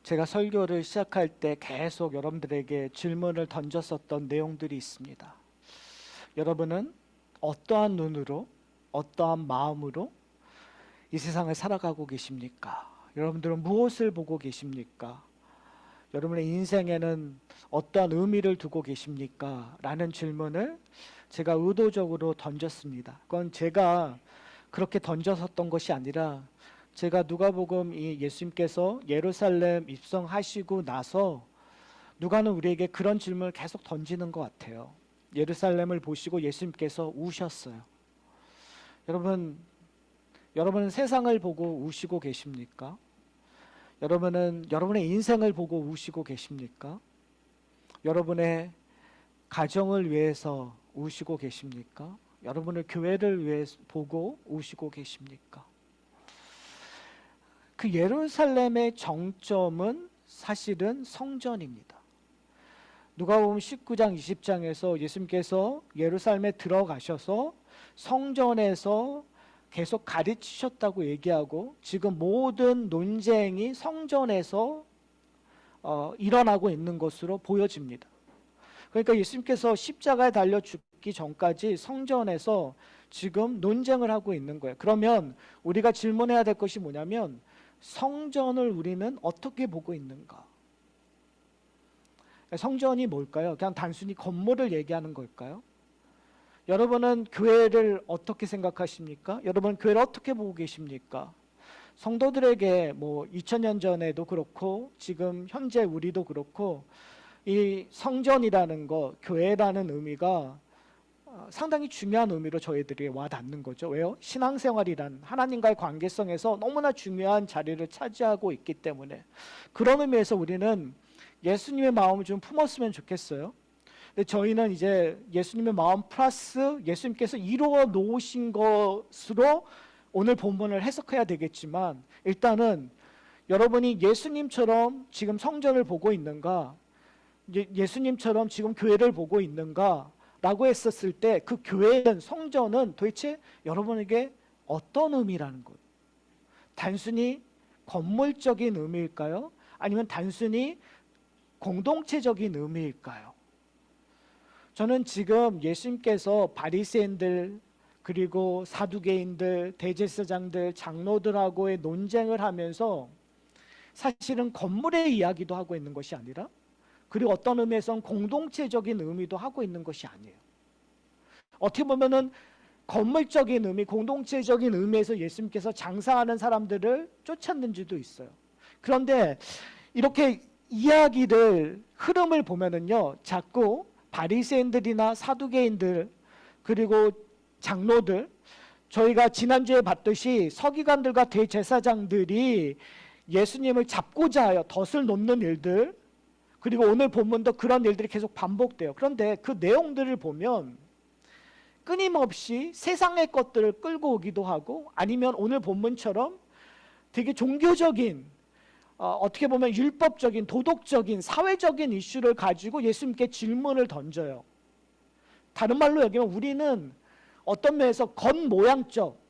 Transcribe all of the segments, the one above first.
제가 설교를 시작할 때 계속 여러분들에게 질문을 던졌었던 내용들이 있습니다. 여러분은 어떠한 눈으로, 어떠한 마음으로 이 세상을 살아가고 계십니까? 여러분들은 무엇을 보고 계십니까? 여러분의 인생에는 어떠한 의미를 두고 계십니까? 라는 질문을 제가 의도적으로 던졌습니다. 그건 제가 그렇게 던졌었던 것이 아니라 제가 누가복음 이 예수님께서 예루살렘 입성하시고 나서 누가는 우리에게 그런 질문을 계속 던지는 것 같아요. 예루살렘을 보시고 예수님께서 우셨어요. 여러분은 세상을 보고 우시고 계십니까? 여러분은 여러분의 인생을 보고 우시고 계십니까? 여러분의 가정을 위해서 우시고 계십니까? 여러분의 교회를 위해 보고 우시고 계십니까? 그 예루살렘의 정점은 사실은 성전입니다. 누가복음 19장 20장에서 예수님께서 예루살렘에 들어가셔서 성전에서 계속 가르치셨다고 얘기하고 지금 모든 논쟁이 성전에서 일어나고 있는 것으로 보여집니다. 그러니까 예수님께서 십자가에 달려 죽기 전까지 성전에서 지금 논쟁을 하고 있는 거예요. 그러면 우리가 질문해야 될 것이 뭐냐면 성전을 우리는 어떻게 보고 있는가? 성전이 뭘까요? 그냥 단순히 건물을 얘기하는 걸까요? 여러분은 교회를 어떻게 생각하십니까? 여러분 교회를 어떻게 보고 계십니까? 성도들에게 2000년 전에도 그렇고 지금 현재 우리도 그렇고 이 성전이라는 것, 교회라는 의미가 상당히 중요한 의미로 저희들이 와닿는 거죠. 왜요? 신앙생활이란 하나님과의 관계성에서 너무나 중요한 자리를 차지하고 있기 때문에 그런 의미에서 우리는 예수님의 마음을 좀 품었으면 좋겠어요. 근데 저희는 이제 예수님의 마음 플러스 예수님께서 이루어 놓으신 것으로 오늘 본문을 해석해야 되겠지만 일단은 여러분이 예수님처럼 지금 성전을 보고 있는가, 예수님처럼 지금 교회를 보고 있는가 라고 했었을 때 그 교회는 성전은 도대체 여러분에게 어떤 의미라는 거예요? 단순히 건물적인 의미일까요? 아니면 단순히 공동체적인 의미일까요? 저는 지금 예수님께서 바리새인들 그리고 사두개인들, 대제사장들, 장로들하고의 논쟁을 하면서 사실은 건물의 이야기도 하고 있는 것이 아니라 그리고 어떤 의미에서는 공동체적인 의미도 하고 있는 것이 아니에요. 어떻게 보면은 건물적인 의미, 공동체적인 의미에서 예수님께서 장사하는 사람들을 쫓았는지도 있어요. 그런데 이렇게 이야기를 흐름을 보면은요, 자꾸 바리새인들이나 사두개인들 그리고 장로들, 저희가 지난주에 봤듯이 서기관들과 대제사장들이 예수님을 잡고자 하여 덫을 놓는 일들, 그리고 오늘 본문도 그런 일들이 계속 반복돼요. 그런데 그 내용들을 보면 끊임없이 세상의 것들을 끌고 오기도 하고 아니면 오늘 본문처럼 되게 종교적인 어떻게 보면 율법적인, 도덕적인, 사회적인 이슈를 가지고 예수님께 질문을 던져요. 다른 말로 얘기하면 우리는 어떤 면에서 겉모양적,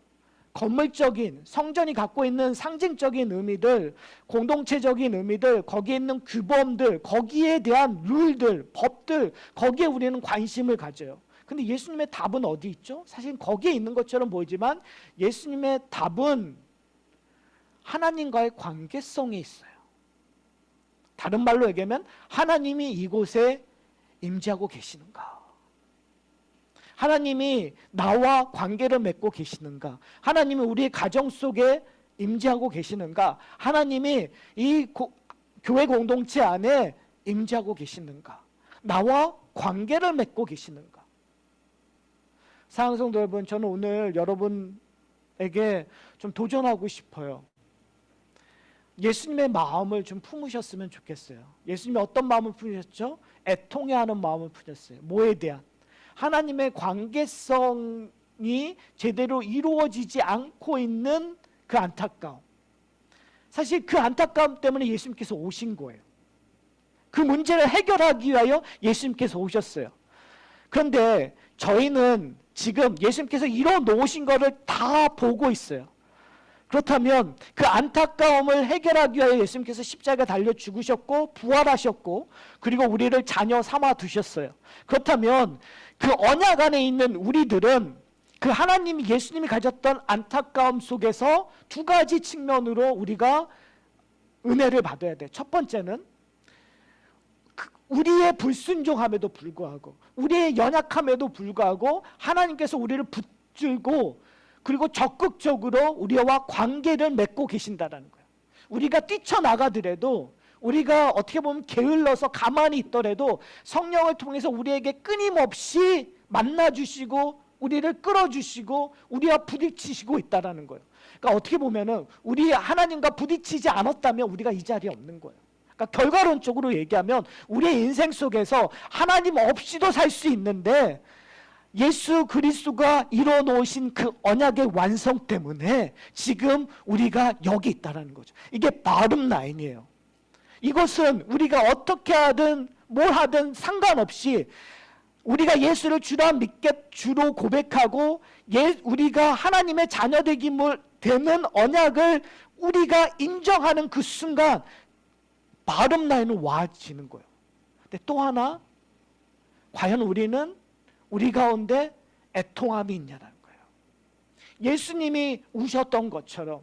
건물적인, 성전이 갖고 있는 상징적인 의미들, 공동체적인 의미들, 거기에 있는 규범들, 거기에 대한 룰들, 법들, 거기에 우리는 관심을 가져요. 근데 예수님의 답은 어디 있죠? 사실 거기에 있는 것처럼 보이지만 예수님의 답은 하나님과의 관계성에 있어요. 다른 말로 얘기하면 하나님이 이곳에 임재하고 계시는가? 하나님이 나와 관계를 맺고 계시는가? 하나님이 우리의 가정 속에 임재하고 계시는가? 하나님이 이 교회 공동체 안에 임재하고 계시는가? 나와 관계를 맺고 계시는가? 사랑하는 성도 여러분, 저는 오늘 여러분에게 좀 도전하고 싶어요. 예수님의 마음을 좀 품으셨으면 좋겠어요. 예수님이 어떤 마음을 품으셨죠? 애통해하는 마음을 품으셨어요. 뭐에 대한? 하나님의 관계성이 제대로 이루어지지 않고 있는 그 안타까움. 사실 그 안타까움 때문에 예수님께서 오신 거예요. 그 문제를 해결하기 위하여 예수님께서 오셨어요. 그런데 저희는 지금 예수님께서 이뤄 놓으신 것을 다 보고 있어요. 그렇다면 그 안타까움을 해결하기 위하여 예수님께서 십자가에 달려 죽으셨고 부활하셨고 그리고 우리를 자녀 삼아 두셨어요. 그렇다면 그 언약 안에 있는 우리들은 그 하나님이 예수님이 가졌던 안타까움 속에서 두 가지 측면으로 우리가 은혜를 받아야 돼. 첫 번째는 우리의 불순종함에도 불구하고 우리의 연약함에도 불구하고 하나님께서 우리를 붙들고 그리고 적극적으로 우리와 관계를 맺고 계신다는 거예요. 우리가 뛰쳐나가더라도 우리가 어떻게 보면 게을러서 가만히 있더라도 성령을 통해서 우리에게 끊임없이 만나주시고 우리를 끌어주시고 우리와 부딪히시고 있다는 거예요. 그러니까 어떻게 보면은 우리 하나님과 부딪히지 않았다면 우리가 이 자리에 없는 거예요. 그러니까 결과론적으로 얘기하면 우리의 인생 속에서 하나님 없이도 살 수 있는데 예수 그리스도가 이뤄놓으신 그 언약의 완성 때문에 지금 우리가 여기 있다는 거죠. 이게 바름 라인이에요. 이것은 우리가 어떻게 하든 뭘 하든 상관없이 우리가 예수를 주라 믿게 주로 고백하고 우리가 하나님의 자녀되기 되는 언약을 우리가 인정하는 그 순간 바름 라인은 와지는 거예요. 근데 또 하나, 과연 우리는 우리 가운데 애통함이 있냐는 거예요. 예수님이 우셨던 것처럼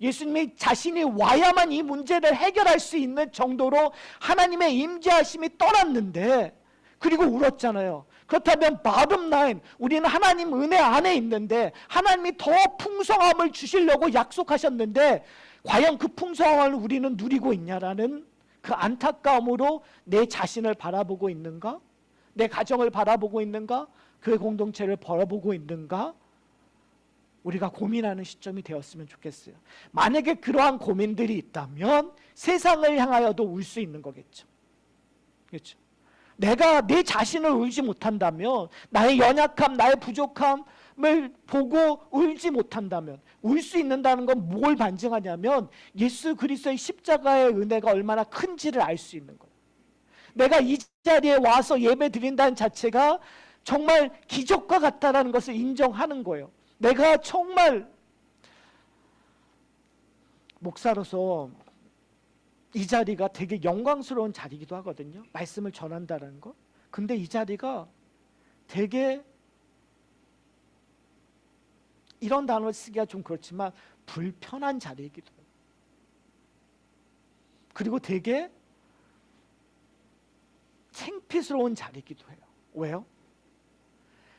예수님이 자신이 와야만 이 문제를 해결할 수 있는 정도로 하나님의 임재하심이 떠났는데 그리고 울었잖아요. 그렇다면 바름 라인, 우리는 하나님 은혜 안에 있는데 하나님이 더 풍성함을 주시려고 약속하셨는데 과연 그 풍성함을 우리는 누리고 있냐라는 그 안타까움으로 내 자신을 바라보고 있는가? 내 가정을 바라보고 있는가? 그 공동체를 바라보고 있는가? 우리가 고민하는 시점이 되었으면 좋겠어요. 만약에 그러한 고민들이 있다면 세상을 향하여도 울 수 있는 거겠죠. 그렇죠? 내가 내 자신을 울지 못한다면, 나의 연약함, 나의 부족함을 보고 울지 못한다면, 울 수 있는다는 건 뭘 반증하냐면 예수 그리스도의 십자가의 은혜가 얼마나 큰지를 알 수 있는 거예요. 내가 이 자리에 와서 예배 드린다는 자체가 정말 기적과 같다는 것을 인정하는 거예요. 내가 정말 목사로서 이 자리가 되게 영광스러운 자리이기도 하거든요. 말씀을 전한다는 거. 근데 이 자리가 되게, 이런 단어를 쓰기가 좀 그렇지만 불편한 자리이기도 해요. 그리고 되게 창피스러운 자리이기도 해요. 왜요?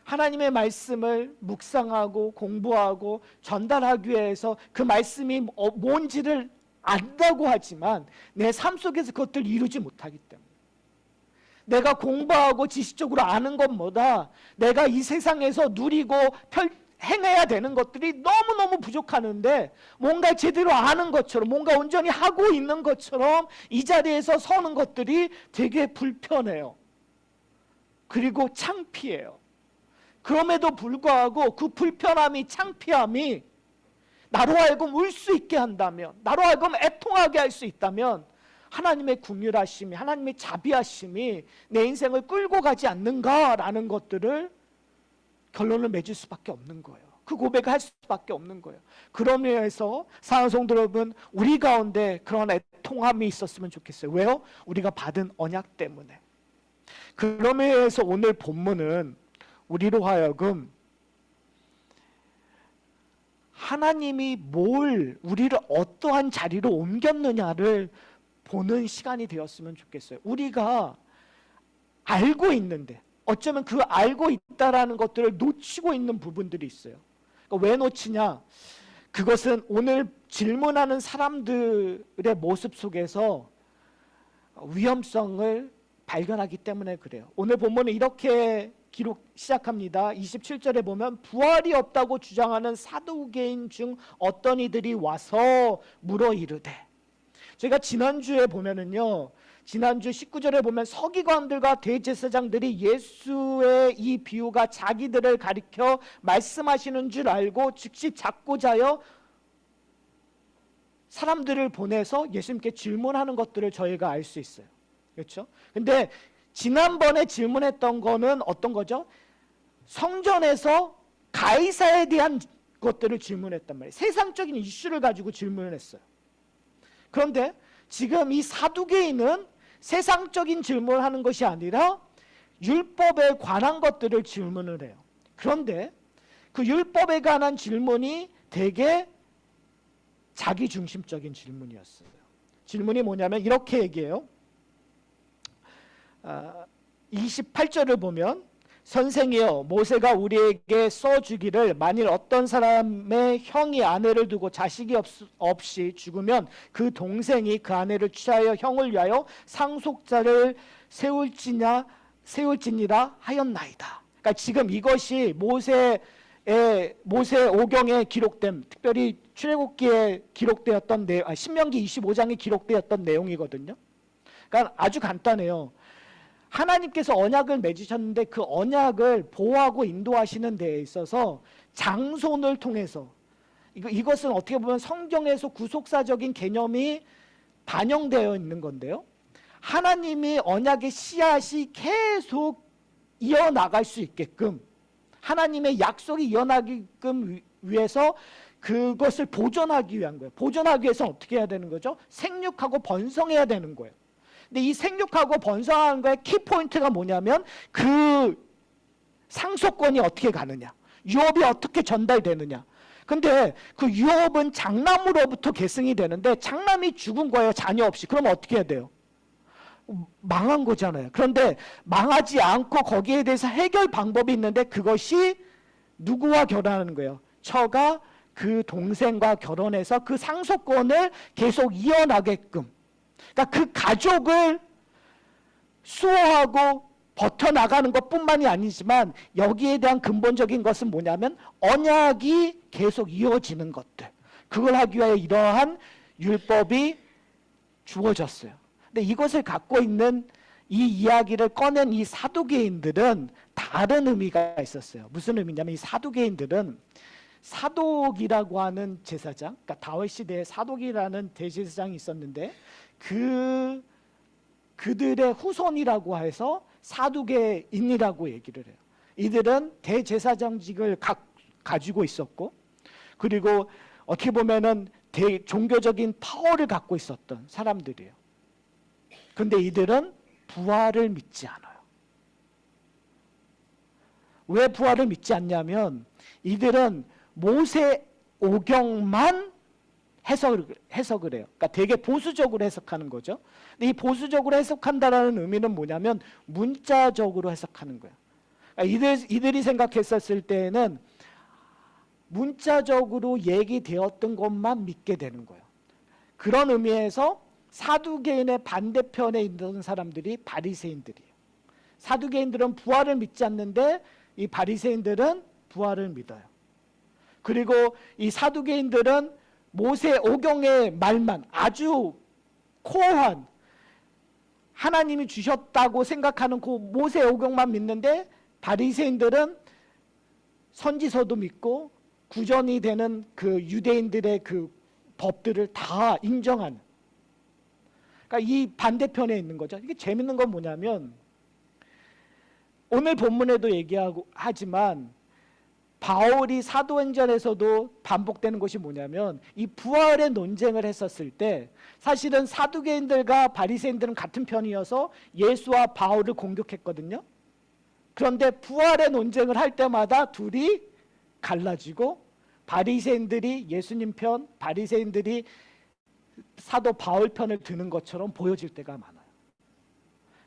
하나님의 말씀을 묵상하고 공부하고 전달하기 위해서 그 말씀이 뭔지를 안다고 하지만 내 삶 속에서 그것들을 이루지 못하기 때문에, 내가 공부하고 지식적으로 아는 것보다 내가 이 세상에서 누리고 행해야 되는 것들이 너무너무 부족하는데 뭔가 제대로 아는 것처럼, 뭔가 온전히 하고 있는 것처럼 이 자리에서 서는 것들이 되게 불편해요. 그리고 창피해요. 그럼에도 불구하고 그 불편함이, 창피함이 나로 하여금 울 수 있게 한다면, 나로 하여금 애통하게 할 수 있다면 하나님의 긍휼하심이, 하나님의 자비하심이 내 인생을 끌고 가지 않는가라는 것들을 결론을 맺을 수밖에 없는 거예요. 그 고백을 할 수밖에 없는 거예요. 그런 의미에서 사랑하는 성도 여러분, 우리 가운데 그런 애통함이 있었으면 좋겠어요. 왜요? 우리가 받은 언약 때문에. 그런 의미에서 오늘 본문은 우리로 하여금 하나님이 우리를 어떠한 자리로 옮겼느냐를 보는 시간이 되었으면 좋겠어요. 우리가 알고 있는데 어쩌면 그 알고 있다라는 것들을 놓치고 있는 부분들이 있어요. 그러니까 왜 놓치냐? 그것은 오늘 질문하는 사람들의 모습 속에서 위험성을 발견하기 때문에 그래요. 오늘 본문은 이렇게 기록 시작합니다. 27절에 보면 부활이 없다고 주장하는 사두개인 중 어떤 이들이 와서 물어 이르되, 제가 지난주에 보면은요, 지난주 19절에 보면 서기관들과 대제사장들이 예수의 이 비유가 자기들을 가리켜 말씀하시는 줄 알고 즉시 작고자여 사람들을 보내서 예수님께 질문하는 것들을 저희가 알 수 있어요. 그렇죠? 근데 지난번에 질문했던 거는 어떤 거죠? 성전에서 가이사에 대한 것들을 질문했단 말이에요. 세상적인 이슈를 가지고 질문을 했어요. 그런데 지금 이 사두개인은 세상적인 질문을 하는 것이 아니라 율법에 관한 것들을 질문을 해요. 그런데 그 율법에 관한 질문이 되게 자기중심적인 질문이었어요. 질문이 뭐냐면 이렇게 얘기해요. 28절을 보면 선생이여 모세가 우리에게 써주기를 만일 어떤 사람의 형이 아내를 두고 자식이 없이 죽으면 그 동생이 그 아내를 취하여 형을 위하여 상속자를 세울지니라 하였나이다. 그러니까 지금 이것이 모세 오경에 기록된, 특별히 출애굽기에 기록되었던 신명기 25장에 기록되었던 내용이거든요. 그러니까 아주 간단해요. 하나님께서 언약을 맺으셨는데 그 언약을 보호하고 인도하시는 데에 있어서 장손을 통해서 이것은 어떻게 보면 성경에서 구속사적인 개념이 반영되어 있는 건데요. 하나님이 언약의 씨앗이 계속 이어나갈 수 있게끔 하나님의 약속이 이어나게끔 위해서 그것을 보존하기 위한 거예요. 보존하기 위해서 어떻게 해야 되는 거죠? 생육하고 번성해야 되는 거예요. 근데 이 생육하고 번성하는 거의 키포인트가 뭐냐면 그 상속권이 어떻게 가느냐, 유업이 어떻게 전달되느냐. 근데 그 유업은 장남으로부터 계승이 되는데 장남이 죽은 거예요, 자녀 없이. 그럼 어떻게 해야 돼요? 망한 거잖아요. 그런데 망하지 않고 거기에 대해서 해결 방법이 있는데 그것이 누구와 결혼하는 거예요? 처가 그 동생과 결혼해서 그 상속권을 계속 이어나게끔, 그러니까 그 가족을 수호하고 버텨나가는 것뿐만이 아니지만 여기에 대한 근본적인 것은 뭐냐면 언약이 계속 이어지는 것들, 그걸 하기 위해 이러한 율법이 주어졌어요. 근데 이것을 갖고 있는 이 이야기를 꺼낸 이 사두개인들은 다른 의미가 있었어요. 무슨 의미냐면 이 사두개인들은 사독이라고 하는 제사장, 그러니까 다윗 시대에 사독이라는 대제사장이 있었는데 그들의 후손이라고 해서 사두개인이라고 얘기를 해요. 이들은 대제사장직을 가지고 있었고, 그리고 어떻게 보면은 종교적인 파워를 갖고 있었던 사람들이에요. 근데 이들은 부활을 믿지 않아요. 왜 부활을 믿지 않냐면 이들은 모세 오경만 해석을 해요. 그러니까 되게 보수적으로 해석하는 거죠. 근데 이 보수적으로 해석한다라는 의미는 뭐냐면 문자적으로 해석하는 거예요. 그러니까 이들이 생각했었을 때에는 문자적으로 얘기되었던 것만 믿게 되는 거예요. 그런 의미에서 사두개인의 반대편에 있는 사람들이 바리새인들이에요. 사두개인들은 부활을 믿지 않는데 이 바리새인들은 부활을 믿어요. 그리고 이 사두개인들은 모세 오경의 말만, 아주 코어한 하나님이 주셨다고 생각하는 그 모세 오경만 믿는데 바리새인들은 선지서도 믿고 구전이 되는 그 유대인들의 그 법들을 다 인정하는, 그러니까 이 반대편에 있는 거죠. 이게 재밌는 건 뭐냐면 오늘 본문에도 얘기하고 하지만 바울이 사도행전에서도 반복되는 것이 뭐냐면 이 부활의 논쟁을 했었을 때 사실은 사두개인들과 바리새인들은 같은 편이어서 예수와 바울을 공격했거든요. 그런데 부활의 논쟁을 할 때마다 둘이 갈라지고 바리새인들이 예수님 편, 바리새인들이 사도 바울 편을 드는 것처럼 보여질 때가 많아요.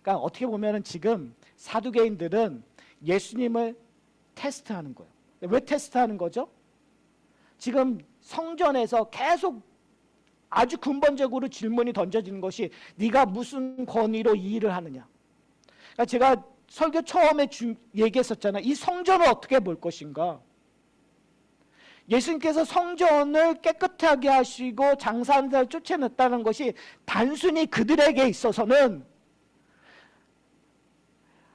그러니까 어떻게 보면 지금 사두개인들은 예수님을 테스트하는 거예요. 왜 테스트하는 거죠? 지금 성전에서 계속 아주 근본적으로 질문이 던져지는 것이 네가 무슨 권위로 이 일을 하느냐. 그러니까 제가 설교 처음에 얘기했었잖아요. 이 성전을 어떻게 볼 것인가. 예수님께서 성전을 깨끗하게 하시고 장사하는 자를 쫓아냈다는 것이 단순히 그들에게 있어서는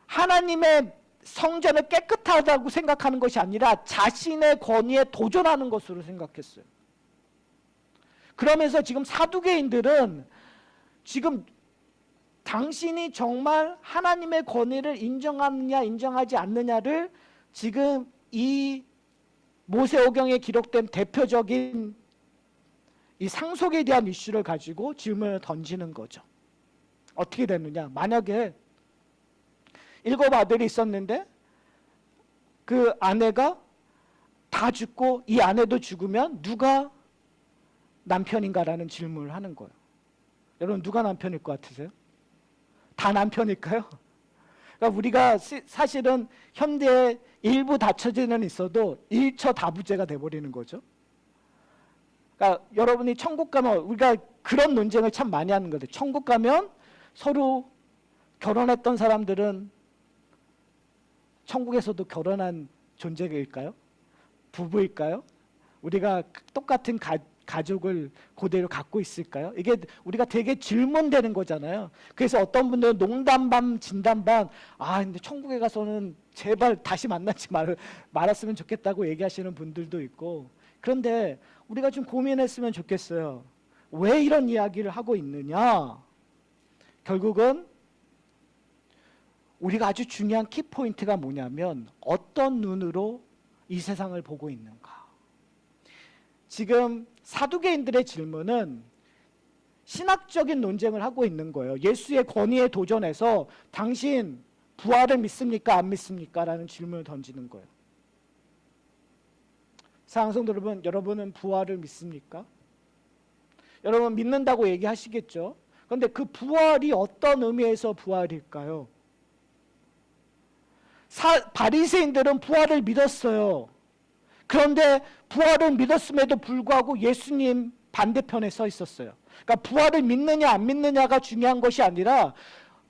하나님의 성전을 깨끗하다고 생각하는 것이 아니라 자신의 권위에 도전하는 것으로 생각했어요. 그러면서 지금 사두개인들은 지금 당신이 정말 하나님의 권위를 인정하느냐 인정하지 않느냐를 지금 이 모세오경에 기록된 대표적인 이 상속에 대한 이슈를 가지고 질문을 던지는 거죠. 어떻게 됐느냐? 만약에 7 아들이 있었는데 그 아내가 다 죽고 이 아내도 죽으면 누가 남편인가라는 질문을 하는 거예요. 여러분 누가 남편일 것 같으세요? 다 남편일까요? 그러니까 우리가 사실은 현대에 일부 다처제는 있어도 일처다부제가 돼버리는 거죠. 그러니까 여러분이 천국 가면 우리가 그런 논쟁을 참 많이 하는 거죠. 천국 가면 서로 결혼했던 사람들은 천국에서도 결혼한 존재일까요? 부부일까요? 우리가 똑같은 가족을 그대로 갖고 있을까요? 이게 우리가 되게 질문되는 거잖아요. 그래서 어떤 분들은 농담 반 진담 반, 근데 천국에 가서는 제발 다시 만나지 말았으면 좋겠다고 얘기하시는 분들도 있고. 그런데 우리가 좀 고민했으면 좋겠어요. 왜 이런 이야기를 하고 있느냐? 결국은 우리가 아주 중요한 키포인트가 뭐냐면 어떤 눈으로 이 세상을 보고 있는가. 지금 사두개인들의 질문은 신학적인 논쟁을 하고 있는 거예요. 예수의 권위에 도전해서 당신 부활을 믿습니까? 안 믿습니까? 라는 질문을 던지는 거예요. 사랑하는 성도 여러분, 여러분은 부활을 믿습니까? 여러분 믿는다고 얘기하시겠죠? 그런데 그 부활이 어떤 의미에서 부활일까요? 바리새인들은 부활을 믿었어요. 그런데 부활을 믿었음에도 불구하고 예수님 반대편에 서 있었어요. 그러니까 부활을 믿느냐 안 믿느냐가 중요한 것이 아니라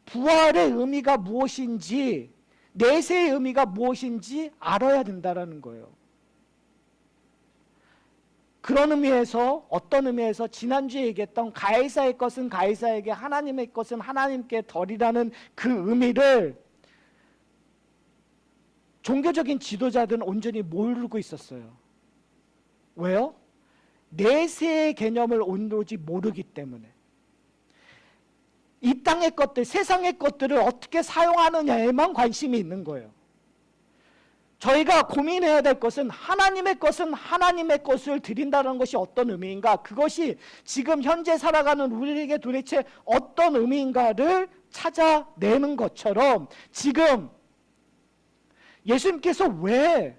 부활의 의미가 무엇인지, 내세의 의미가 무엇인지 알아야 된다는 거예요. 그런 의미에서, 어떤 의미에서 지난주에 얘기했던 가이사의 것은 가이사에게, 하나님의 것은 하나님께 덜이라는 그 의미를 종교적인 지도자들은 온전히 모르고 있었어요. 왜요? 내세의 개념을 온전히 모르기 때문에. 이 땅의 것들, 세상의 것들을 어떻게 사용하느냐에만 관심이 있는 거예요. 저희가 고민해야 될 것은 하나님의 것을 드린다는 것이 어떤 의미인가, 그것이 지금 현재 살아가는 우리에게 도대체 어떤 의미인가를 찾아내는 것처럼 지금 예수님께서 왜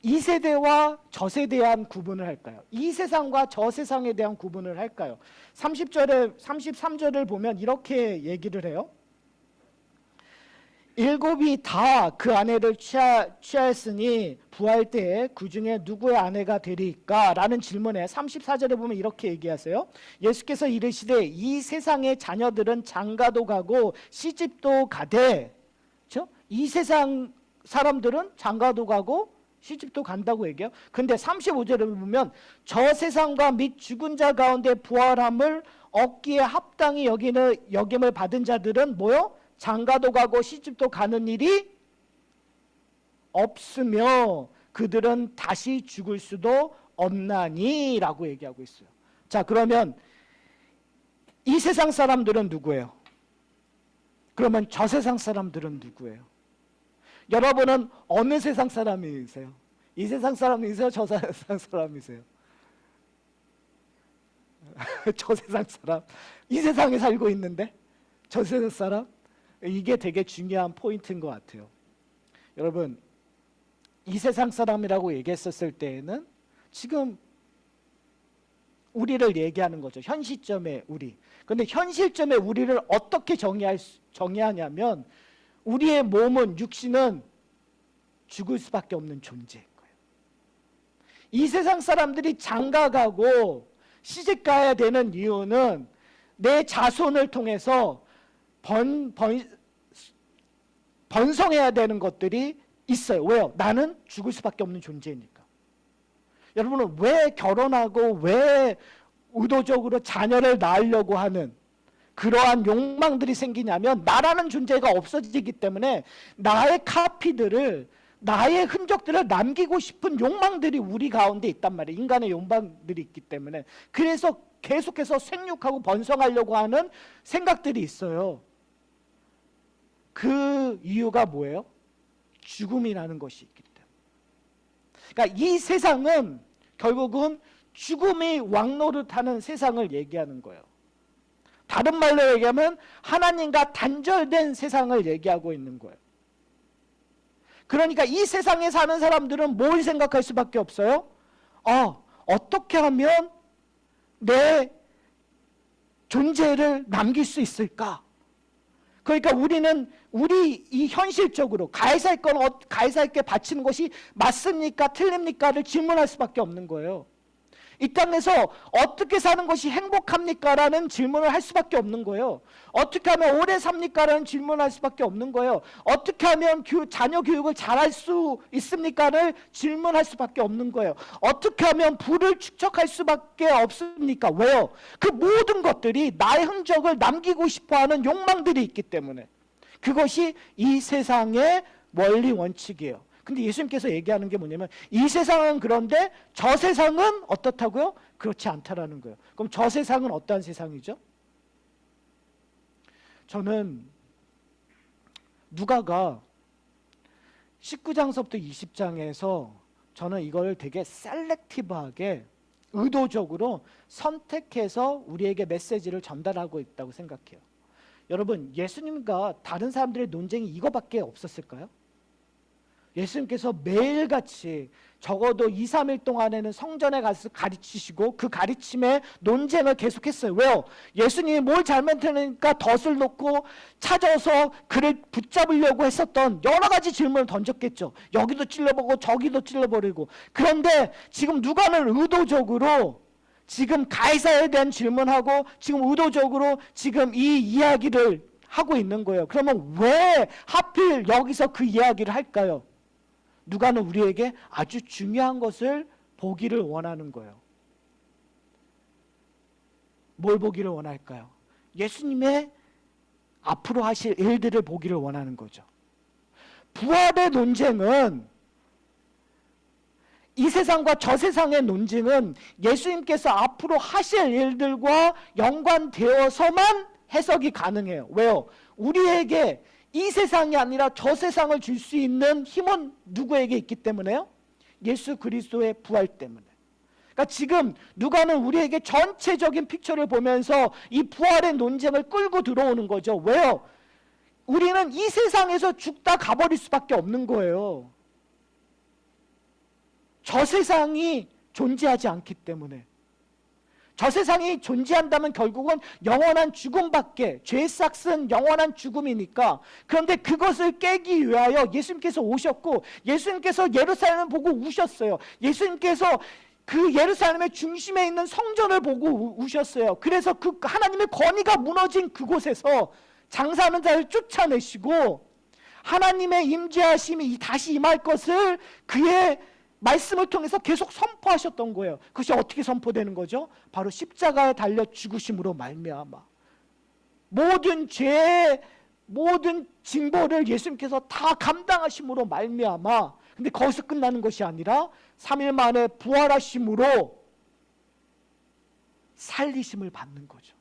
이 세대와 저 세대에 대한 구분을 할까요? 이 세상과 저 세상에 대한 구분을 할까요? 33절을 보면 이렇게 얘기를 해요. 7이 다 그 아내를 취하였으니 부활 때에 그 중에 누구의 아내가 되리까? 라는 질문에 34절에 보면 이렇게 얘기하세요. 예수께서 이르시되 이 세상의 자녀들은 장가도 가고 시집도 가되, 그렇죠? 이 세상 사람들은 장가도 가고 시집도 간다고 얘기해요. 근데 35절에 보면 저 세상과 및 죽은 자 가운데 부활함을 얻기에 합당히 여김을 받은 자들은 뭐요? 장가도 가고 시집도 가는 일이 없으며 그들은 다시 죽을 수도 없나니 라고 얘기하고 있어요. 자, 그러면 이 세상 사람들은 누구예요? 그러면 저 세상 사람들은 누구예요? 여러분은 어느 세상 사람이세요? 이 세상 사람이세요? 저 세상 사람이세요? 저 세상 사람. 이 세상에 살고 있는데 저 세상 사람? 이게 되게 중요한 포인트인 것 같아요. 여러분, 이 세상 사람이라고 얘기했었을 때에는 지금 우리를 얘기하는 거죠. 현 시점의 우리. 그런데 현 시점의 우리를 어떻게 정의하냐면 우리의 몸은, 육신은 죽을 수밖에 없는 존재인 거예요. 이 세상 사람들이 장가가고 시집가야 되는 이유는 내 자손을 통해서 번성해야 되는 것들이 있어요. 왜요? 나는 죽을 수밖에 없는 존재니까. 여러분은 왜 결혼하고 왜 의도적으로 자녀를 낳으려고 하는 그러한 욕망들이 생기냐면 나라는 존재가 없어지기 때문에 나의 카피들을, 나의 흔적들을 남기고 싶은 욕망들이 우리 가운데 있단 말이에요. 인간의 욕망들이 있기 때문에. 그래서 계속해서 생육하고 번성하려고 하는 생각들이 있어요. 그 이유가 뭐예요? 죽음이라는 것이 있기 때문에. 그러니까 이 세상은 결국은 죽음이 왕노릇하는 세상을 얘기하는 거예요. 다른 말로 얘기하면 하나님과 단절된 세상을 얘기하고 있는 거예요. 그러니까 이 세상에 사는 사람들은 뭘 생각할 수밖에 없어요? 어떻게 하면 내 존재를 남길 수 있을까? 그러니까 우리는 이 현실적으로 가해사의 건 가해사에게 바치는 것이 맞습니까? 틀립니까?를 질문할 수밖에 없는 거예요. 이 땅에서 어떻게 사는 것이 행복합니까? 라는 질문을 할 수밖에 없는 거예요. 어떻게 하면 오래 삽니까? 라는 질문을 할 수밖에 없는 거예요. 어떻게 하면 자녀 교육을 잘할 수 있습니까?를 질문할 수밖에 없는 거예요. 어떻게 하면 부를 축적할 수밖에 없습니까? 왜요? 그 모든 것들이 나의 흔적을 남기고 싶어하는 욕망들이 있기 때문에. 그것이 이 세상의 원리 원칙이에요. 근데 예수님께서 얘기하는 게 뭐냐면 이 세상은 그런데 저 세상은 어떻다고요? 그렇지 않다라는 거예요. 그럼 저 세상은 어떠한 세상이죠? 저는 누가가 19장서부터 20장에서 저는 이걸 되게 셀렉티브하게 의도적으로 선택해서 우리에게 메시지를 전달하고 있다고 생각해요. 여러분, 예수님과 다른 사람들의 논쟁이 이거밖에 없었을까요? 예수님께서 매일같이 적어도 2, 3일 동안에는 성전에 가서 가르치시고 그 가르침에 논쟁을 계속했어요. 왜요? 예수님이 뭘 잘못했으니까 덫을 놓고 찾아서 그를 붙잡으려고 했었던 여러 가지 질문을 던졌겠죠. 여기도 찔러보고 저기도 찔러버리고. 그런데 지금 누가는 의도적으로 지금 가이사에 대한 질문하고 지금 의도적으로 지금 이 이야기를 하고 있는 거예요. 그러면 왜 하필 여기서 그 이야기를 할까요? 누가는 우리에게 아주 중요한 것을 보기를 원하는 거예요. 뭘 보기를 원할까요? 예수님의 앞으로 하실 일들을 보기를 원하는 거죠. 부활의 논쟁은 이 세상과 저 세상의 논쟁은 예수님께서 앞으로 하실 일들과 연관되어서만 해석이 가능해요. 왜요? 우리에게 이 세상이 아니라 저 세상을 줄 수 있는 힘은 누구에게 있기 때문에요? 예수 그리스도의 부활 때문에. 그러니까 지금 누가는 우리에게 전체적인 픽처를 보면서 이 부활의 논쟁을 끌고 들어오는 거죠. 왜요? 우리는 이 세상에서 죽다 가버릴 수밖에 없는 거예요. 저 세상이 존재하지 않기 때문에. 저 세상이 존재한다면 결국은 영원한 죽음밖에, 죄 싹슨 영원한 죽음이니까. 그런데 그것을 깨기 위하여 예수님께서 오셨고 예수님께서 예루살렘을 보고 우셨어요. 예수님께서 그 예루살렘의 중심에 있는 성전을 보고 우셨어요. 그래서 그 하나님의 권위가 무너진 그곳에서 장사하는 자를 쫓아내시고 하나님의 임재하심이 다시 임할 것을 그의 말씀을 통해서 계속 선포하셨던 거예요. 그것이 어떻게 선포되는 거죠? 바로 십자가에 달려 죽으심으로 말미암아 모든 죄, 모든 징벌을 예수님께서 다 감당하심으로 말미암아. 근데 거기서 끝나는 것이 아니라 3일 만에 부활하심으로 살리심을 받는 거죠.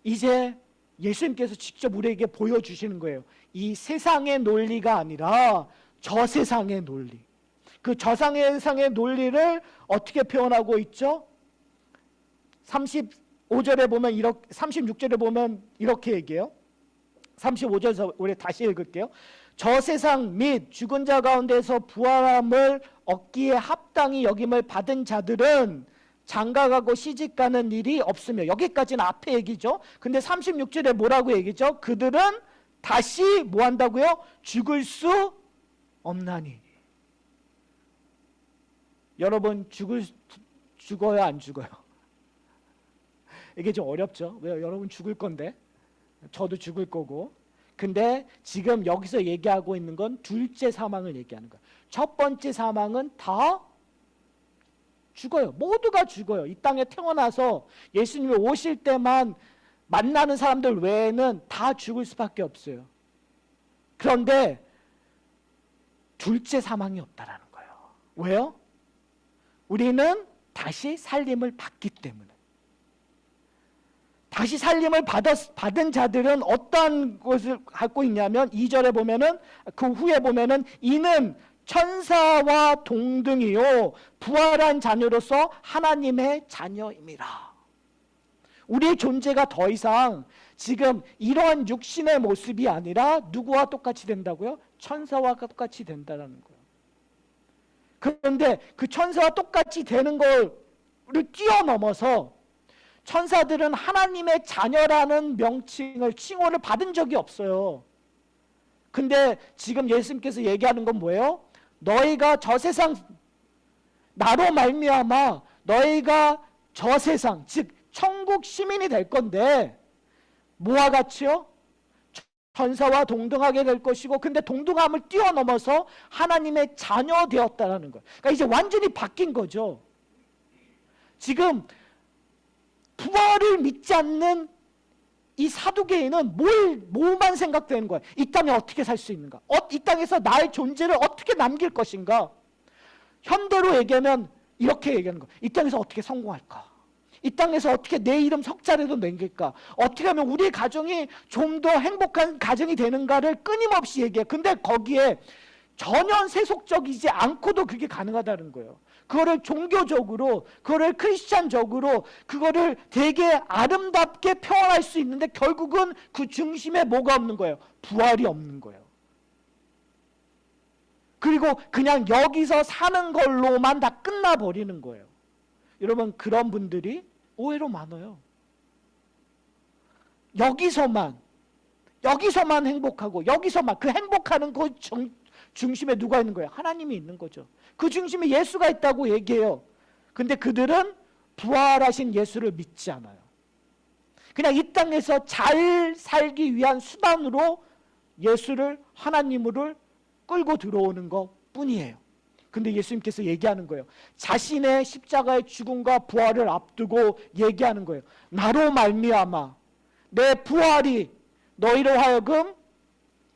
이제 예수님께서 직접 우리에게 보여주시는 거예요. 이 세상의 논리가 아니라 저 세상의 논리. 그 저세상의 논리를 어떻게 표현하고 있죠? 35절에 보면 36절에 보면 이렇게 얘기해요. 35절에서 우리 다시 읽을게요. 저 세상 및 죽은 자 가운데서 부활함을 얻기에 합당히 여김을 받은 자들은 장가가고 시집가는 일이 없으며, 여기까지는 앞에 얘기죠. 근데 36절에 뭐라고 얘기죠? 그들은 다시 뭐 한다고요? 죽을 수 없나니. 여러분 죽어요 안 죽어요? 이게 좀 어렵죠. 왜요? 여러분 죽을 건데 저도 죽을 거고. 근데 지금 여기서 얘기하고 있는 건 둘째 사망을 얘기하는 거예요. 첫 번째 사망은 다 죽어요. 모두가 죽어요. 이 땅에 태어나서 예수님이 오실 때만 만나는 사람들 외에는 다 죽을 수밖에 없어요. 그런데 둘째 사망이 없다라는 거예요. 왜요? 우리는 다시 살림을 받기 때문에. 다시 살림을 받은 자들은 어떠한 것을 갖고 있냐면 2절에 보면은, 그 후에 보면은 이는 천사와 동등이요 부활한 자녀로서 하나님의 자녀임이라. 우리의 존재가 더 이상 지금 이러한 육신의 모습이 아니라 누구와 똑같이 된다고요? 천사와 똑같이 된다는 거예요. 그런데 그 천사와 똑같이 되는 거를 뛰어넘어서 천사들은 하나님의 자녀라는 명칭을, 칭호를 받은 적이 없어요. 근데 지금 예수님께서 얘기하는 건 뭐예요? 너희가 저 세상, 나로 말미암아 너희가 저 세상, 즉 천국 시민이 될 건데 뭐와 같이요? 천사와 동등하게 될 것이고, 근데 동등함을 뛰어넘어서 하나님의 자녀 되었다는 거예요. 그러니까 이제 완전히 바뀐 거죠. 지금 부활을 믿지 않는 이 사두개인은 뭐만 생각되는 거예요? 이 땅에 어떻게 살 수 있는가? 이 땅에서 나의 존재를 어떻게 남길 것인가? 현대로 얘기하면 이렇게 얘기하는 거예요. 이 땅에서 어떻게 성공할까? 이 땅에서 어떻게 내 이름 석자라도 남길까? 어떻게 하면 우리 가정이 좀 더 행복한 가정이 되는가를 끊임없이 얘기해요. 근데 거기에 전혀 세속적이지 않고도 그게 가능하다는 거예요. 그거를 종교적으로, 그거를 크리스찬적으로, 그거를 되게 아름답게 표현할 수 있는데 결국은 그 중심에 뭐가 없는 거예요? 부활이 없는 거예요. 그리고 그냥 여기서 사는 걸로만 다 끝나버리는 거예요. 여러분, 그런 분들이 오해로 많아요. 여기서만 행복하고, 여기서만 그 행복하는 그 중심에 누가 있는 거예요? 하나님이 있는 거죠. 그 중심에 예수가 있다고 얘기해요. 근데 그들은 부활하신 예수를 믿지 않아요. 그냥 이 땅에서 잘 살기 위한 수단으로 예수를, 하나님을 끌고 들어오는 것 뿐이에요. 근데 예수님께서 얘기하는 거예요. 자신의 십자가의 죽음과 부활을 앞두고 얘기하는 거예요. 나로 말미암아 내 부활이 너희로 하여금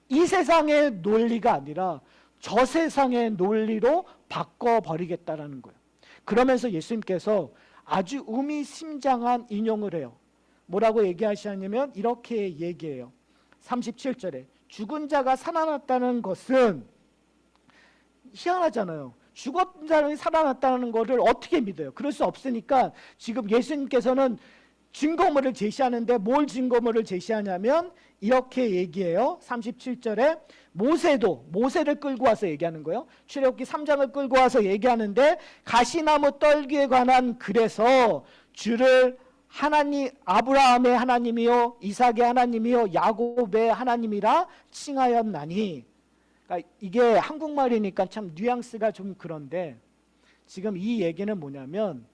이 세상의 논리가 아니라 저 세상의 논리로 바꿔버리겠다라는 거예요. 그러면서 예수님께서 아주 의미심장한 인용을 해요. 뭐라고 얘기하시냐면 이렇게 얘기해요. 37절에 죽은 자가 살아났다는 것은, 희한하잖아요. 죽은 사람이 살아났다는 것을 어떻게 믿어요? 그럴 수 없으니까 지금 예수님께서는 증거물을 제시하는데 뭘 증거물을 제시하냐면 이렇게 얘기해요. 37절에 모세를 끌고 와서 얘기하는 거예요. 출애굽기 3장을 끌고 와서 얘기하는데 가시나무 떨기에 관한 글에서 주를 하나님, 아브라함의 하나님이요 이삭의 하나님이요 야곱의 하나님이라 칭하였나니. 그러니까 이게 한국말이니까 참 뉘앙스가 좀 그런데 지금 이 얘기는 뭐냐면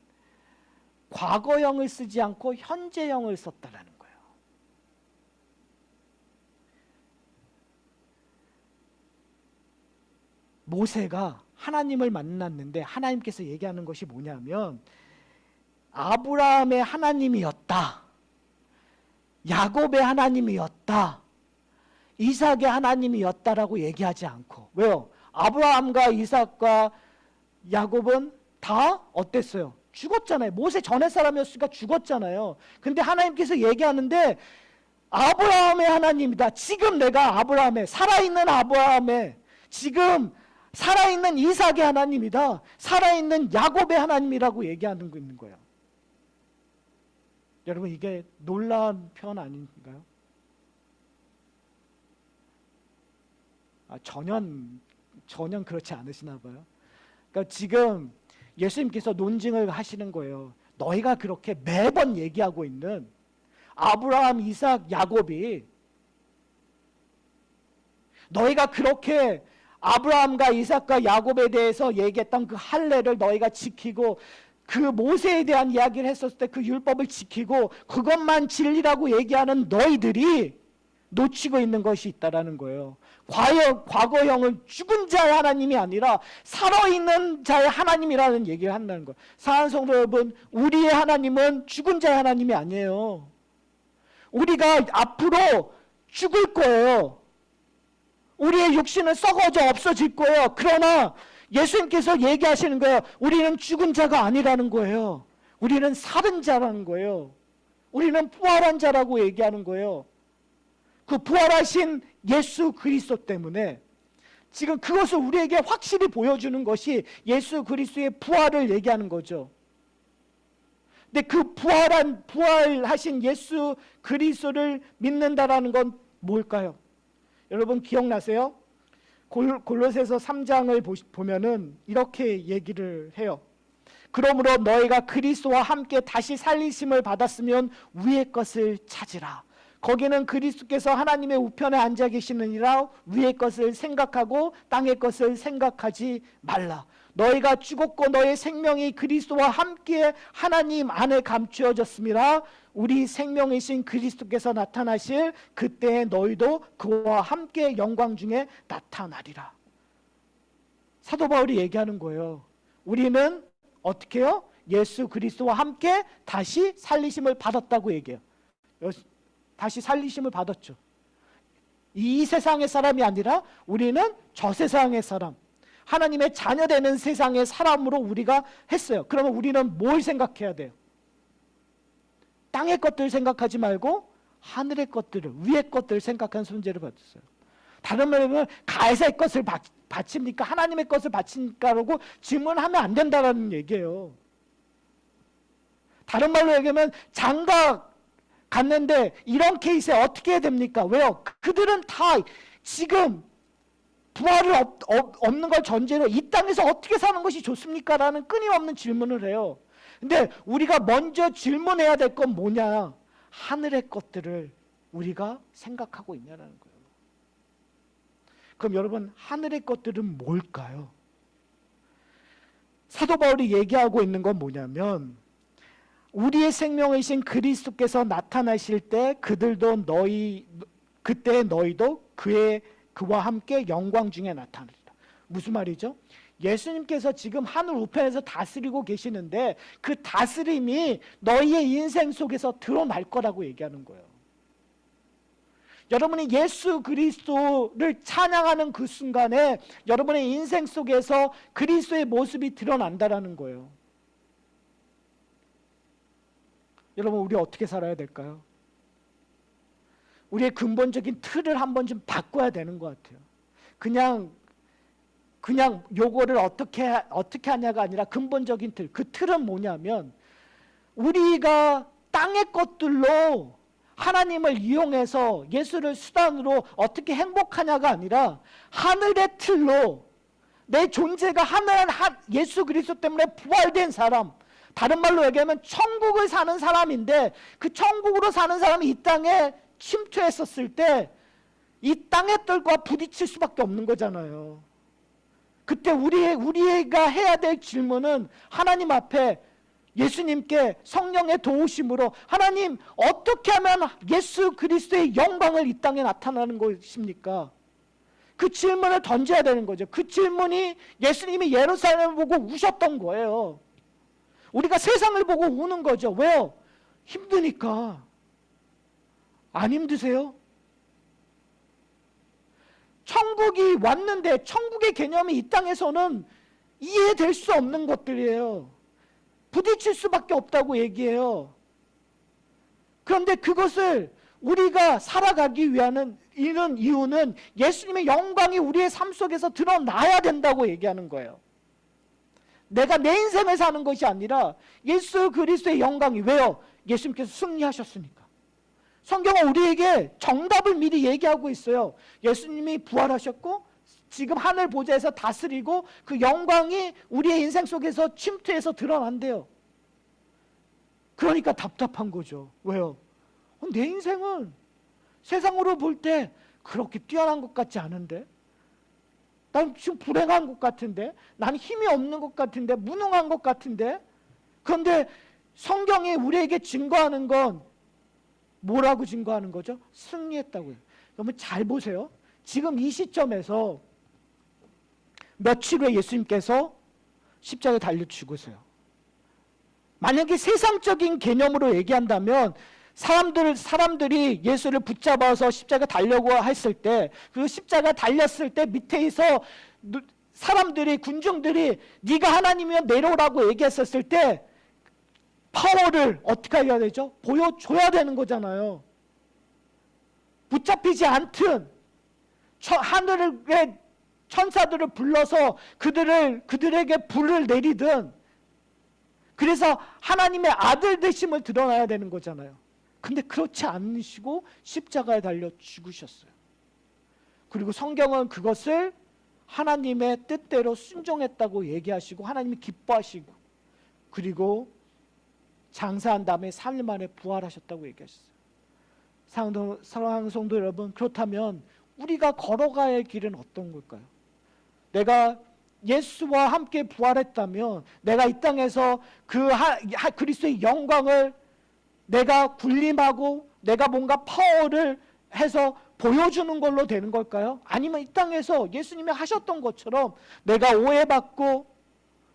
과거형을 쓰지 않고 현재형을 썼다라는 거예요. 모세가 하나님을 만났는데 하나님께서 얘기하는 것이 뭐냐면 아브라함의 하나님이었다, 야곱의 하나님이었다, 이삭의 하나님이었다라고 얘기하지 않고. 왜요? 아브라함과 이삭과 야곱은 다 어땠어요? 죽었잖아요. 모세 전에 사람이었으니까 죽었잖아요. 근데 하나님께서 얘기하는데 아브라함의 하나님이다. 지금 내가 아브라함의, 살아있는 아브라함의, 지금 살아있는 이삭의 하나님이다. 살아있는 야곱의 하나님이라고 얘기하는 거 있는 거예요. 여러분, 이게 놀라운 표현 아닌가요? 전혀 그렇지 않으시나 봐요. 그러니까 지금 예수님께서 논증을 하시는 거예요. 너희가 그렇게 매번 얘기하고 있는 아브라함, 이삭, 야곱이, 너희가 그렇게 아브라함과 이삭과 야곱에 대해서 얘기했던 그 할례를 너희가 지키고 그 모세에 대한 이야기를 했었을 때 그 율법을 지키고 그것만 진리라고 얘기하는 너희들이 놓치고 있는 것이 있다라는 거예요. 과거형은 죽은 자의 하나님이 아니라 살아있는 자의 하나님이라는 얘기를 한다는 거예요. 사랑하는 성도 여러분, 우리의 하나님은 죽은 자의 하나님이 아니에요. 우리가 앞으로 죽을 거예요. 우리의 육신은 썩어져 없어질 거예요. 그러나 예수님께서 얘기하시는 거예요. 우리는 죽은 자가 아니라는 거예요. 우리는 살은 자라는 거예요. 우리는 부활한 자라고 얘기하는 거예요. 그 부활하신 예수 그리스도 때문에 지금 그것을 우리에게 확실히 보여주는 것이 예수 그리스도의 부활을 얘기하는 거죠. 근데 그 부활하신 예수 그리스도를 믿는다라는 건 뭘까요? 여러분 기억나세요? 골로새서 3장을 보면은 이렇게 얘기를 해요. 그러므로 너희가 그리스도와 함께 다시 살리심을 받았으면 위의 것을 찾으라. 거기는 그리스도께서 하나님의 우편에 앉아 계시느니라. 위의 것을 생각하고 땅의 것을 생각하지 말라. 너희가 죽었고 너의 생명이 그리스도와 함께 하나님 안에 감추어졌음이라. 우리 생명이신 그리스도께서 나타나실 그때에 너희도 그와 함께 영광 중에 나타나리라. 사도 바울이 얘기하는 거예요. 우리는 어떻게 해요? 예수 그리스도와 함께 다시 살리심을 받았다고 얘기해요. 다시 살리심을 받았죠. 이 세상의 사람이 아니라 우리는 저 세상의 사람, 하나님의 자녀되는 세상의 사람으로 우리가 했어요. 그러면 우리는 뭘 생각해야 돼요? 땅의 것들을 생각하지 말고 하늘의 것들을, 위의 것들을 생각하는 존재를 받았어요. 다른 말로 하면 가에서의 것을 바칩니까? 하나님의 것을 바칩니까? 라고 질문하면 안 된다는 얘기예요. 다른 말로 얘기하면 장가 갔는데 이런 케이스에 어떻게 해야 됩니까? 왜요? 그들은 다 지금 부활을 없는 걸 전제로 이 땅에서 어떻게 사는 것이 좋습니까? 라는 끊임없는 질문을 해요. 근데 우리가 먼저 질문해야 될 건 뭐냐? 하늘의 것들을 우리가 생각하고 있냐라는 거예요. 그럼 여러분, 하늘의 것들은 뭘까요? 사도 바울이 얘기하고 있는 건 뭐냐면, 우리의 생명이신 그리스도께서 나타나실 때 그때 너희도 그와 함께 영광 중에 나타나리라. 무슨 말이죠? 예수님께서 지금 하늘 우편에서 다스리고 계시는데 그 다스림이 너희의 인생 속에서 드러날 거라고 얘기하는 거예요. 여러분이 예수 그리스도를 찬양하는 그 순간에 여러분의 인생 속에서 그리스도의 모습이 드러난다라는 거예요. 여러분, 우리 어떻게 살아야 될까요? 우리의 근본적인 틀을 한번 좀 바꿔야 되는 것 같아요. 그냥 요거를 어떻게 하냐가 아니라 근본적인 틀. 그 틀은 뭐냐면 우리가 땅의 것들로 하나님을 이용해서 예수를 수단으로 어떻게 행복하냐가 아니라 하늘의 틀로 내 존재가 예수 그리스도 때문에 부활된 사람, 다른 말로 얘기하면 천국을 사는 사람인데 그 천국으로 사는 사람이 이 땅에 침투했었을 때 이 땅의 뜰과 부딪힐 수밖에 없는 거잖아요. 그때 우리가 해야 될 질문은 하나님 앞에 예수님께 성령의 도우심으로 하나님, 어떻게 하면 예수 그리스도의 영광을 이 땅에 나타나는 것입니까? 그 질문을 던져야 되는 거죠. 그 질문이 예수님이 예루살렘을 보고 우셨던 거예요. 우리가 세상을 보고 우는 거죠. 왜요? 힘드니까. 안 힘드세요? 천국이 왔는데 천국의 개념이 이 땅에서는 이해될 수 없는 것들이에요. 부딪힐 수밖에 없다고 얘기해요. 그런데 그것을 우리가 살아가기 위한 이런 이유는 예수님의 영광이 우리의 삶 속에서 드러나야 된다고 얘기하는 거예요. 내가 내 인생을 사는 것이 아니라 예수 그리스도의 영광이. 왜요? 예수님께서 승리하셨으니까. 성경은 우리에게 정답을 미리 얘기하고 있어요. 예수님이 부활하셨고 지금 하늘 보좌에서 다스리고 그 영광이 우리의 인생 속에서 침투해서 드러난대요. 그러니까 답답한 거죠. 왜요? 내 인생은 세상으로 볼 때 그렇게 뛰어난 것 같지 않은데, 난 지금 불행한 것 같은데, 난 힘이 없는 것 같은데, 무능한 것 같은데. 그런데 성경이 우리에게 증거하는 건 뭐라고 증거하는 거죠? 승리했다고요. 그러면 잘 보세요. 지금 이 시점에서 며칠 후에 예수님께서 십자가에 달려 죽으세요. 만약에 세상적인 개념으로 얘기한다면 사람들이 예수를 붙잡아서 십자가 달려고 했을 때, 그 십자가 달렸을 때 밑에서 군중들이 네가 하나님이면 내려오라고 얘기했었을 때 파워를 어떻게 해야 되죠? 보여줘야 되는 거잖아요. 붙잡히지 않든 하늘에 천사들을 불러서 그들에게 불을 내리든, 그래서 하나님의 아들 되심을 드러나야 되는 거잖아요. 근데 그렇지 않으시고 십자가에 달려 죽으셨어요. 그리고 성경은 그것을 하나님의 뜻대로 순종했다고 얘기하시고 하나님이 기뻐하시고, 그리고 장사한 다음에 3일 만에 부활하셨다고 얘기하셨어요. 사랑하는 성도 여러분, 그렇다면 우리가 걸어가야 할 길은 어떤 걸까요? 내가 예수와 함께 부활했다면 내가 이 땅에서 그리스도의 영광을 내가 군림하고 내가 뭔가 파워를 해서 보여주는 걸로 되는 걸까요? 아니면 이 땅에서 예수님이 하셨던 것처럼 내가 오해받고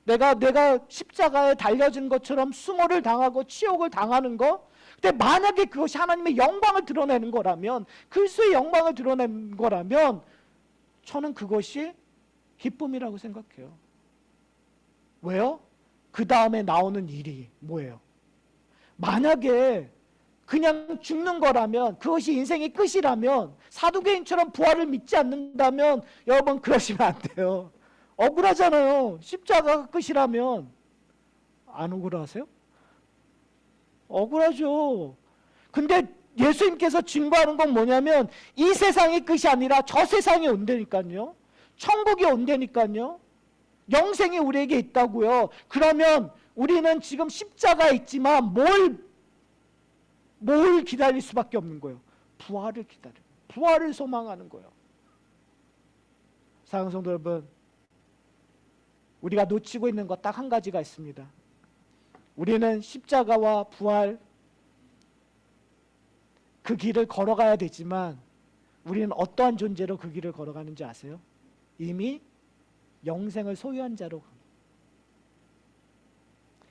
내가 십자가에 달려진 것처럼 수모를 당하고 치욕을 당하는 거? 근데 만약에 그것이 하나님의 영광을 드러내는 거라면, 그리스도의 영광을 드러내는 거라면 저는 그것이 기쁨이라고 생각해요. 왜요? 그 다음에 나오는 일이 뭐예요? 만약에 그냥 죽는 거라면, 그것이 인생의 끝이라면, 사두개인처럼 부활을 믿지 않는다면 여러분 그러시면 안 돼요. 억울하잖아요. 십자가가 끝이라면. 안 억울하세요? 억울하죠. 근데 예수님께서 증거하는 건 뭐냐면 이 세상이 끝이 아니라 저 세상이 온다니까요. 천국이 온다니까요. 영생이 우리에게 있다고요. 그러면 우리는 지금 십자가에 있지만 뭘 기다릴 수밖에 없는 거예요? 부활을 기다려요. 부활을 소망하는 거예요. 사랑하는 성도 여러분, 우리가 놓치고 있는 것 딱 한 가지가 있습니다. 우리는 십자가와 부활, 그 길을 걸어가야 되지만 우리는 어떠한 존재로 그 길을 걸어가는지 아세요? 이미 영생을 소유한 자로.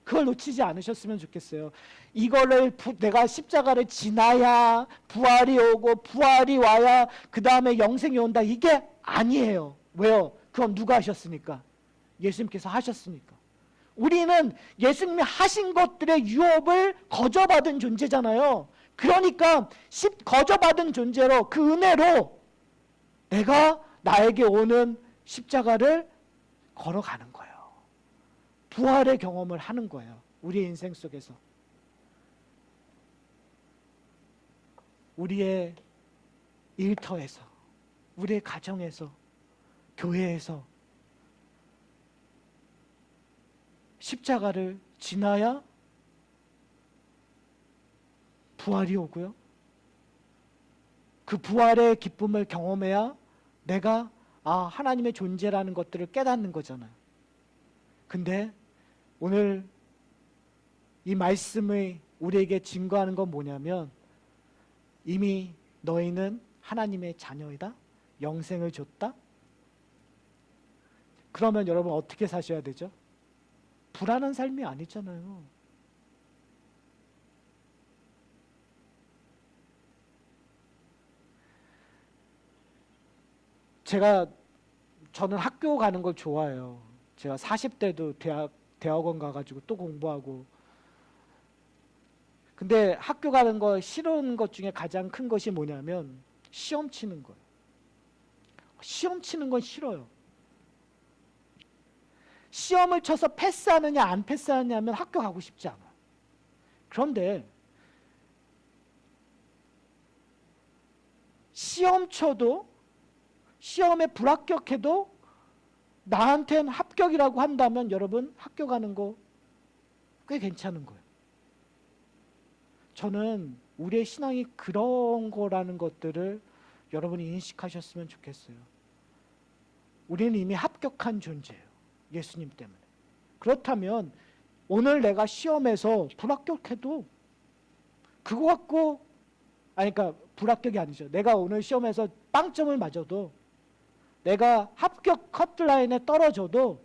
그걸 놓치지 않으셨으면 좋겠어요. 이거를 내가 십자가를 지나야 부활이 오고 부활이 와야 그 다음에 영생이 온다, 이게 아니에요. 왜요? 그건 누가 하셨으니까? 예수님께서 하셨으니까. 우리는 예수님이 하신 것들의 유업을 거저받은 존재잖아요. 그러니까 거저받은 존재로, 그 은혜로 내가 나에게 오는 십자가를 걸어가는 거예요. 부활의 경험을 하는 거예요. 우리의 인생 속에서. 우리의 일터에서, 우리의 가정에서, 교회에서 십자가를 지나야 부활이 오고요. 그 부활의 기쁨을 경험해야 내가 하나님의 존재라는 것들을 깨닫는 거잖아요. 근데 오늘 이 말씀이 우리에게 증거하는 건 뭐냐면, 이미 너희는 하나님의 자녀이다, 영생을 줬다. 그러면 여러분 어떻게 사셔야 되죠? 불안한 삶이 아니잖아요. 저는 학교 가는 걸 좋아해요. 제가 40대도 대학원 가가지고 또 공부하고. 근데 학교 가는 거 싫은 것 중에 가장 큰 것이 뭐냐면 시험 치는 거예요. 시험 치는 건 싫어요. 시험을 쳐서 패스하느냐 안 패스하느냐면 학교 가고 싶지 않아요. 그런데 시험 쳐도, 시험에 불합격해도 나한테는 합격이라고 한다면 여러분 학교 가는 거 꽤 괜찮은 거예요. 저는 우리의 신앙이 그런 거라는 것들을 여러분이 인식하셨으면 좋겠어요. 우리는 이미 합격한 존재예요. 예수님 때문에. 그렇다면 오늘 내가 시험에서 불합격해도 그거 갖고, 그러니까 불합격이 아니죠. 내가 오늘 시험에서 빵점을 맞아도, 내가 합격 커트라인에 떨어져도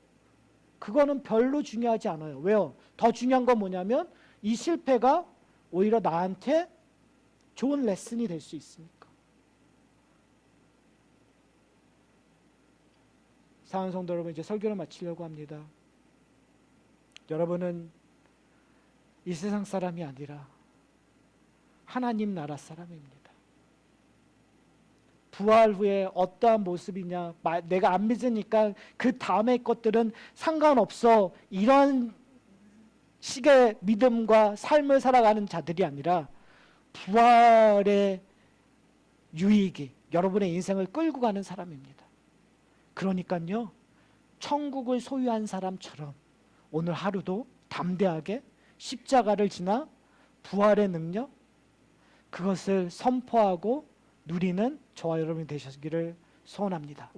그거는 별로 중요하지 않아요. 왜요? 더 중요한 건 뭐냐면 이 실패가 오히려 나한테 좋은 레슨이 될 수 있으니까. 사랑하는 성도 여러분, 이제 설교를 마치려고 합니다. 여러분은 이 세상 사람이 아니라 하나님 나라 사람입니다. 부활 후에 어떠한 모습이냐, 내가 안 믿으니까 그 다음의 것들은 상관없어, 이런 식의 믿음과 삶을 살아가는 자들이 아니라 부활의 유익이 여러분의 인생을 끌고 가는 사람입니다. 그러니까요, 천국을 소유한 사람처럼 오늘 하루도 담대하게 십자가를 지나 부활의 능력, 그것을 선포하고 누리는 저와 여러분이 되시기를 소원합니다.